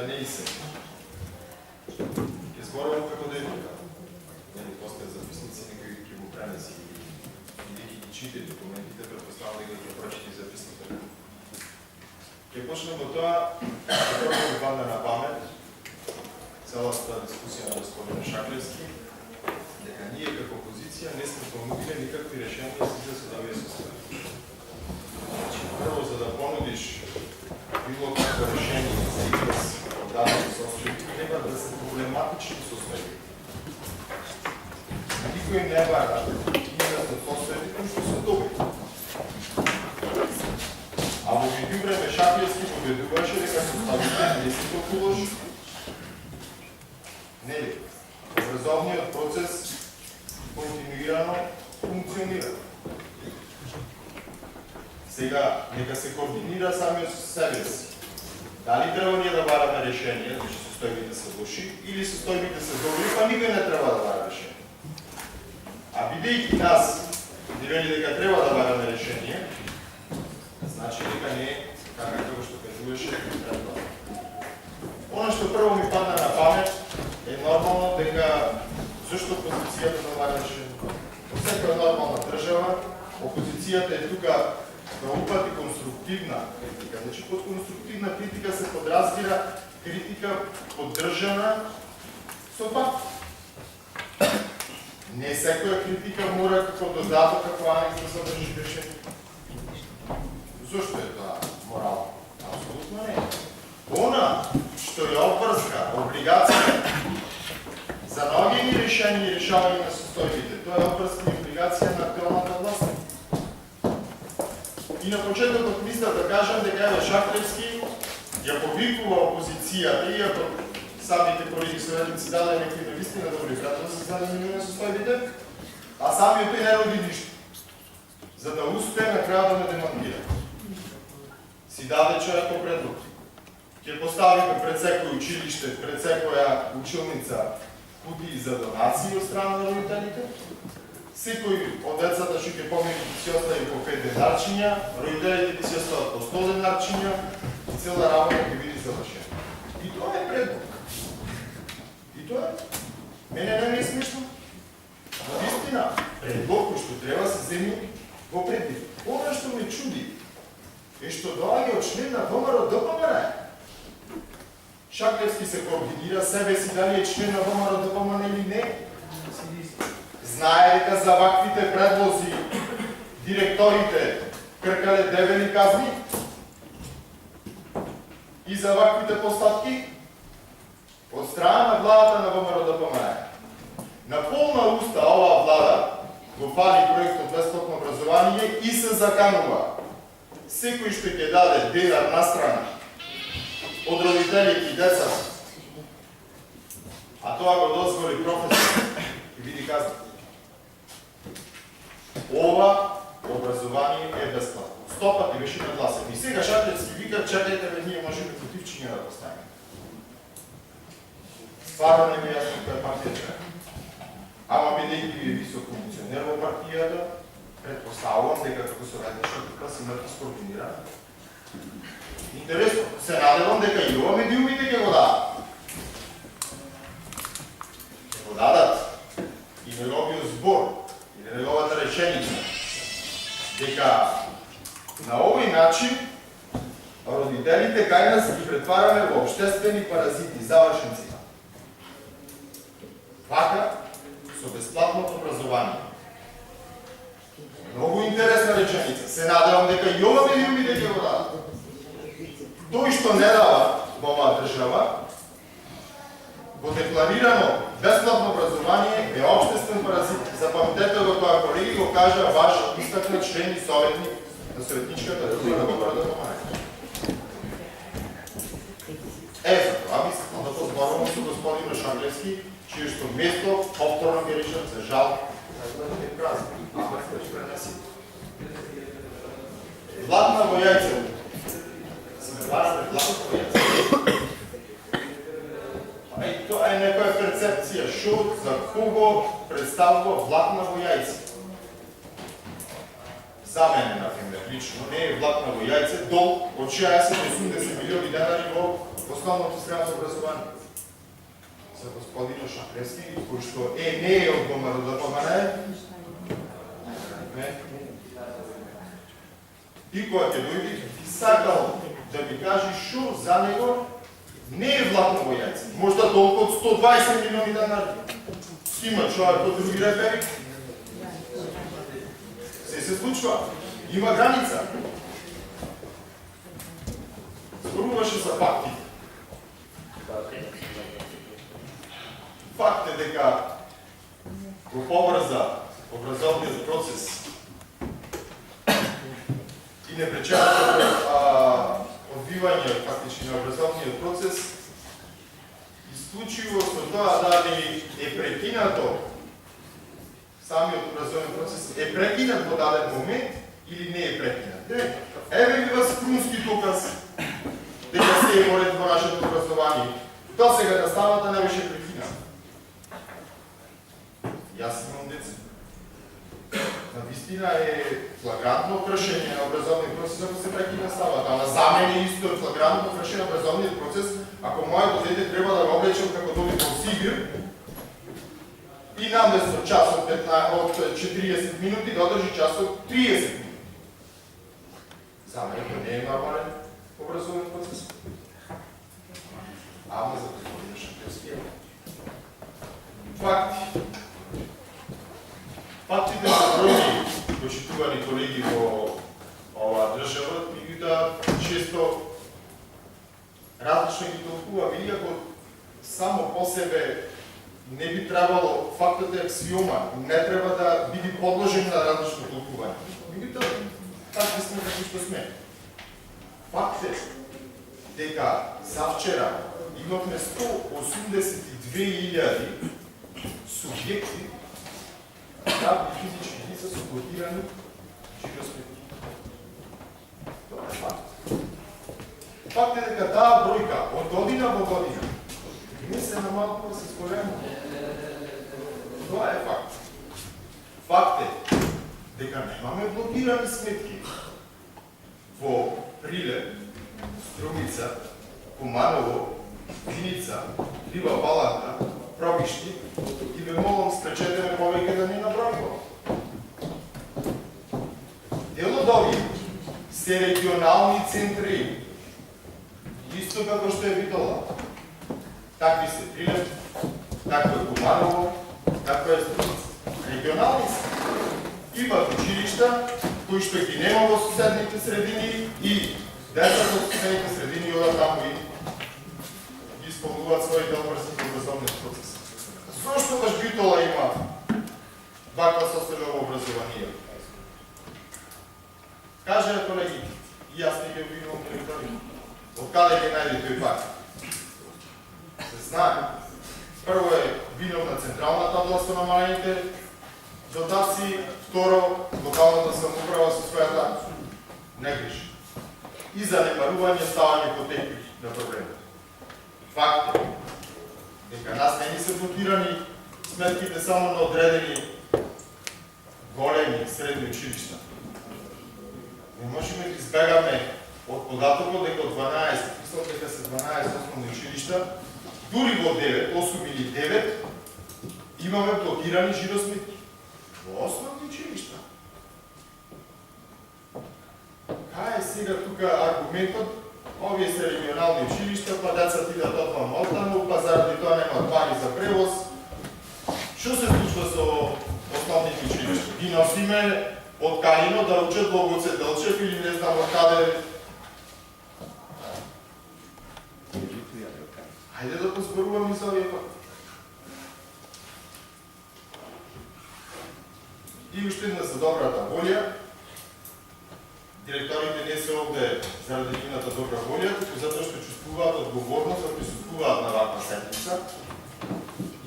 не и се. Ке зборувам како да е тука. Нели постојат записници, некои ќе го пренеси или ќе ги чите документите, предпоставам дека ќе прочити записните. Ке почнем од тоа, што ми падна на памет, целата дискусија на господин Шаклевски, дека ние како опозиција не сме понудиле никакви решенија за судовија систем. Прво, за да понудиш било какво решение за израз од дадено состојби, треба да се проблематични состојби. Никој не бара израз од состојби кои што се добри. А во меѓу време Шаклевски победуваше дека составите не се толку лоши. Нели? Образовниот процес континуирано функционира. Сега, нека се координира самиот со себе си. Дали треба ние да бараме решение, значи состојбите се лоши, или состојбите се добри, па никој не треба да бара решение. А бидејќи нас ни вели дека треба да бараме решение, значи дека не е така како што кажуваше предходно. Оно што прво ми падна на памет е нормално дека зашто опозицијата да бара решение. Во секоја нормална држава, опозицијата е тука да упати конструктивна критика. Значи, под конструктивна критика се подразбира критика поддржана со факт. Не секоја критика мора како додаток, како анекс да содржи решение. Зошто е тоа морално? Абсолютно не. Она што е обврска, облигација за многи решени и решавање на состојбите, тоа е обврска и облигација на актуалната власт. И на почетокот мисля да кажам дека еве Шаклевски ја повикува опозицијата, иако самите колеги советници даде некои навистина добри пратоци за наминување на состојбите, а самиот тој не роди ништо. За да успее на крајот да ме демантира. Си даде човек по предлог. Ќе поставиме пред секој училиште, пред секоја училница кутии за донации од страна на родителите. Секој од децата што ќе помине ќе си остави по 5 денарчиња, родителите ќе си остават по 100 денарчиња и цела работа ќе биде завршена. И тоа е предлог. И тоа е. Мене не е смешно. Наистина, предлог што треба се земи во предвид. Она што ме чуди е што доаѓа од член на ВМРО ДПМН. Шаклевски се координира себе си дали е член на ВМРО ДПМН или не. Знае дека за ваквите предлози директорите кркале дебели казни и за ваквите постатки од страна на владата на ВМРО ДПМН. На полна уста оваа влада го фали проектот бесплатно образование и се заканува секој што ќе даде денар на страна од родителите и децата, а тоа го дозволи професор и види казна. Ова образование е бесплатно. 100 пати беше нагласен. И сега Шаклевски вика, чакайте ме, ние може би противчиња да поставим. Стварно не ми е јасно која партија е. Ама бидејќи ви е висок функционер во партијата, предпоставувам дека како советничка тука си имате скоординирано. Интересно, се надевам дека и ова медиумите ќе го дадат. Ќе го дадат и неговиот збор, или неговата реченица, дека на овој начин родителите кај нас ги претвараме во општествени паразити, завршен цитат. Вака, со бесплатното образование. Многу интересна реченица. Се надевам дека и ова медиумите ќе го дадат. Тој што не дава во оваа држава, во декларирано бесплатно образование е општествен паразит. Запамтете го тоа, колеги, го кажа ваш истакнат член и советник на советничката група на ВМРО ДПМН. За тоа мислам да позборувам со господин Шаклевски, чие што место повторно ќе речам за жал да не празни. Владна во јајце. Сме барате владна во јајце. Тоа е некоја перцепција, што за кого представува владна во јајце. За мене, например, лично, не е влакнало јајце, дол од 60 до 80 милиони денари во основното средно образование. За господино Шаклевски, кој што не е од ВМРО да помане, и која ќе дојде и сакал да ми кажи шо за него не е влакнало јајце. Можда толку од 120 милиони денари. Има човек од други репери. Се случва. Има граница. Зборуваше за факти. Факт е дека го поврза образовниот процес и непреченото одвивање фактички на образовниот процес исклучиво со тоа дали е прекинато самиот образовен процес е прекинат во даден момент или не е прекинат. Еве ви вас крунски доказ дека се е поред во нашето образование. Тоа сега наставата не беше прекинат. Јас имам деца. Навистина е флагрантно кршење на образовниот процес ако се прекина наставата. Ама за мене исто е флагрантно кршење на образовниот процес ако моето дете треба да го облечам како доби во Сибир и наместо часот 40 минути да одржи часот 30 минути. За мене тоа не е нормален образовен процес. Ама за господина Шаклевски е. Факти. Фактите се бројни, почитувани колеги во оваа држава, меѓутоа често различно ги толкуваме, иако само по себе не би требало, фактот е аксиома, не треба да биде подложен на различно толкување. Меѓутоа, така сме како што сме. Факт е дека завчера имавме 182.000 субјекти правни физички лица со блокирани жиросметки. Тоа е факт. Факт е дека таа бројка од година во година не се намалува се зголема. Тоа е факт. Факт е дека немаме блокирани сметки во Прилеп, Струмица, Куманово, Виница, Лива Баланка, Пробишти и ве молам спречете ме повеќе да не набројувам. Дел од овие се регионални центри, исто како што е Битола. Такви се Прилеп, такво е Куманово, такво е Струмица. Регионални се. Имат училишта, кои што ги нема во соседните средини и децата од соседните средини одат таму и ги исполнуваат своите обврски образовни процес. Зошто баш Битола има ваква состојба образование? Кажа колеги, и јас не ги обвинувам директори. Од каде ги најде тој факт? Се знае. Прво е виновна централната област со намалените дотации, второ, локалната самоуправа со својата негрижа. И занемарување ставање по текви на проблемот. Факт е дека нас не ни се блокирани сметките само на одредени големи средни училишта. Не можеме да избегаме од податокот дека од 12, мислам дека се 12 основни училишта, дури во 9, 8 или 9, имаме блокирани жиросметки. Во основни училишта. Кај е сега тука аргументот? Овие се регионални училишта, па децата идат отвам оттаму, па заради тоа немаат пари за превоз. Што се случва со основните училишта? Ги носиме од Каино да учат во Гоце Делчев или не знам од каде. Хајде да позборуваме за овие факти. И уште една за добрата волја. Директорите не се овде заради нивната добра волја, туку затоа што чувствуваат одговорност да присуствуваат на ваква седница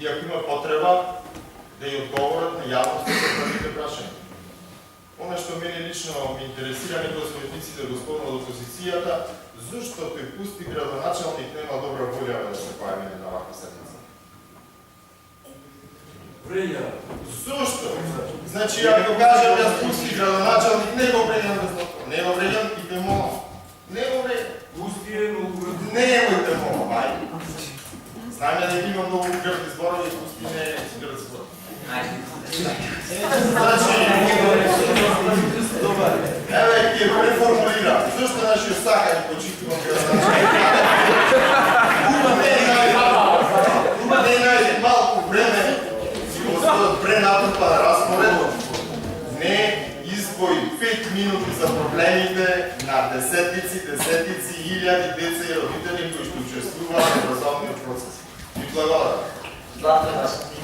и ако има потреба да ја одговорат на јавноста за првите прашања. Она што мене лично ме интересира некои советниците господа од опозицијата, зошто тој пусти градоначалник нема добра волја да се појави на ваква седница? Зошто? Значи, ако кажам јас пусти градоначалник, не го брењам без Нема време, идемо. Нема време. Немojte му, айде. Знам я дека има много гръдни зборови, пусти не е гръд збор. Значи, еве, ќе преформулирам. Зашто наши сака и почитувам не најде малку време си го остават пренатопа разпоред. Не избои 5 минути за проблемите на десетици, илјади деца и родители кои што учествуваат во образовниот процес. И благодарам.